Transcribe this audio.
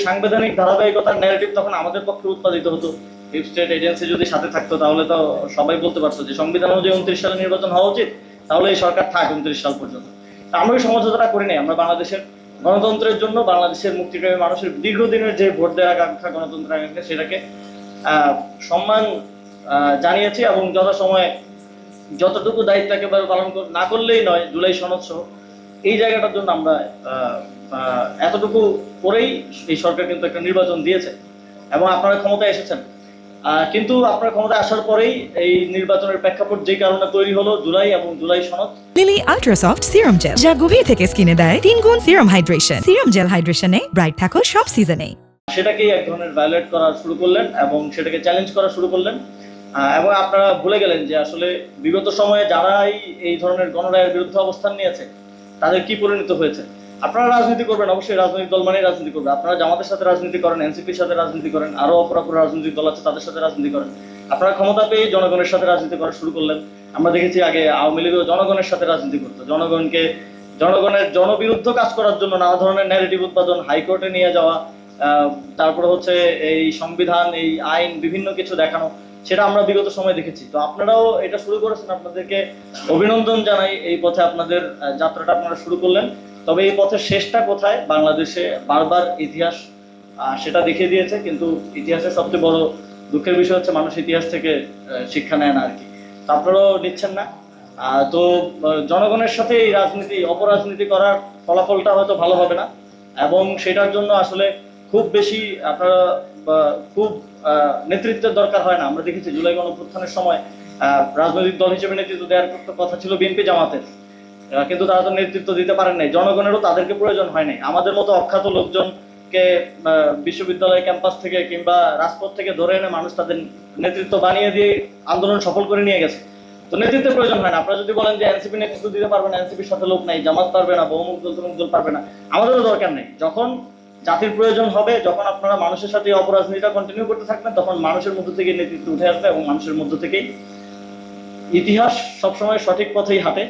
সাংবিধানিক ধারাবাহিকতার ন্যারেটিভ তখন আমাদের পক্ষে উৎপাদিত হতো। ডিপ স্টেট এজেন্সি যদি সাথে থাকতো তাহলে তো সবাই বলতে পারতো যে সংবিধান অনুযায়ী 29 সালে নির্বাচন হওয়া উচিত, তাহলে এই সরকার থাক 29 সাল পর্যন্ত। তা আমরা ওই সমঝোতাটা করি নাই। আমরা বাংলাদেশের গণতন্ত্রের জন্য, বাংলাদেশের মুক্তিপ্রেমী মানুষের দীর্ঘদিনের যে ভোট দেওয়ার আকাঙ্ক্ষা, গণতন্ত্রের আকাঙ্ক্ষা, সেটাকে সম্মান জানিয়েছি এবং যথাসময়ে যতটুকু দায়িত্ব একেবারে পালন না করলেই নয়, জুলাই সনদ সহ এই জায়গাটার জন্য আমরা এতটুকু করেই এই সরকার কিন্তু একটা নির্বাচন দিয়েছে এবং আপনারা ক্ষমতায় এসেছেন। কিন্তু আপনার ক্ষমতায় আসার পরেই এই নির্বাচনের প্রেক্ষাপট যে কারণে তৈরি হলো, জুলাই এবং জুলাই সনদ। Lily ultra soft serum gel, যা গভীর থেকে স্কিনে দেয় 3 গুণ সিরাম হাইড্রেশন। সিরাম জেল হাইড্রেশনে ব্রাইট থাকো সব সিজনে। সেটাকেই এক ধরনের ভায়োলেট করা শুরু করলেন এবং সেটাকে চ্যালেঞ্জ করা শুরু করলেন। এবং আপনারা ভুলে গেলেন যে আসলে বিগত সময়ে যারাই এই ধরনের গণরায়ের বিরুদ্ধে অবস্থান নিয়েছে তাদের কি পরিণত হয়েছে। আপনারা রাজনীতি করবেন, অবশ্যই রাজনৈতিক দল মানেই রাজনীতি করবে। আপনারা জামাতের সাথে রাজনীতি করেন, এনসিপির সাথে রাজনীতি করেন, আরো অপরাপর রাজনৈতিক দল আছে তাদের সাথে রাজনীতি করেন। আপনারা ক্ষমতা পেয়ে জনগণের সাথে রাজনীতি করা শুরু করলেন। আমরা দেখেছি আগে আওয়ামী লীগও জনগণের সাথে রাজনীতি করতো, জনগণের জনবিরুদ্ধ কাজ করার জন্য নানা ধরনের ন্যারেটিভ উৎপাদন, হাইকোর্টে নিয়ে যাওয়া, তারপরে হচ্ছে এই সংবিধান, এই আইন, বিভিন্ন কিছু দেখানো, সেটা আমরা বিগত সময় দেখেছি। তো আপনারাও এটা শুরু করেছেন, আপনাদেরকে অভিনন্দন জানাই। এই পথে আপনাদের যাত্রাটা আপনারা শুরু করলেন। তবে এই পথের শেষটা কোথায়, বাংলাদেশে বারবার ইতিহাস সেটা দেখিয়ে দিয়েছে। কিন্তু ইতিহাসের সবচেয়ে বড় দুঃখের বিষয় হচ্ছে মানুষ ইতিহাস থেকে শিক্ষা নেয় না আর কি। তো আপনারাও নিচ্ছেন না। তো জনগণের সাথে এই রাজনীতি, অপরাজনীতি করার ফলাফলটা হয়তো ভালো হবে না এবং সেটার জন্য আসলে খুব বেশি আপনারা খুব নেতৃত্বের দরকার হয় না। আমরা দেখেছি জুলাই গণঅভ্যুত্থানের সময় রাজনৈতিক দল হিসেবে নেতৃত্ব দেওয়ার কথা ছিল বিএনপি জামাতের, কিন্তু তারা তো নেতৃত্ব দিতে পারেন নাই। জনগণেরও তাদেরকে প্রয়োজন হয় নাই। আমাদের মতো অখ্যাত লোকজনকে বিশ্ববিদ্যালয় ক্যাম্পাস থেকে কিংবা রাজপথ থেকে ধরে এনে মানুষ তাদের নেতৃত্ব বানিয়ে দিয়ে আন্দোলন সফল করে নিয়ে গেছে। তো নেতৃত্বের প্রয়োজন হয় না। আপনারা যদি বলেন যে এনসিপি নেতৃত্ব দিতে পারবে না, এনসিপির সাথে লোক নাই, জামাত পারবে না, বহুমুখ দল তমুক দল পারবে না, আমাদেরও দরকার নেই। যখন জাতির প্রয়োজন হবে, যখন আপনারা মানুষের সাথে অপরাজনীতিটা কন্টিনিউ করতে থাকবেন, তখন মানুষের মধ্য থেকে নেতৃত্ব উঠে আসবে এবং মানুষের মধ্য থেকেই ইতিহাস সবসময় সঠিক পথেই হাঁটে।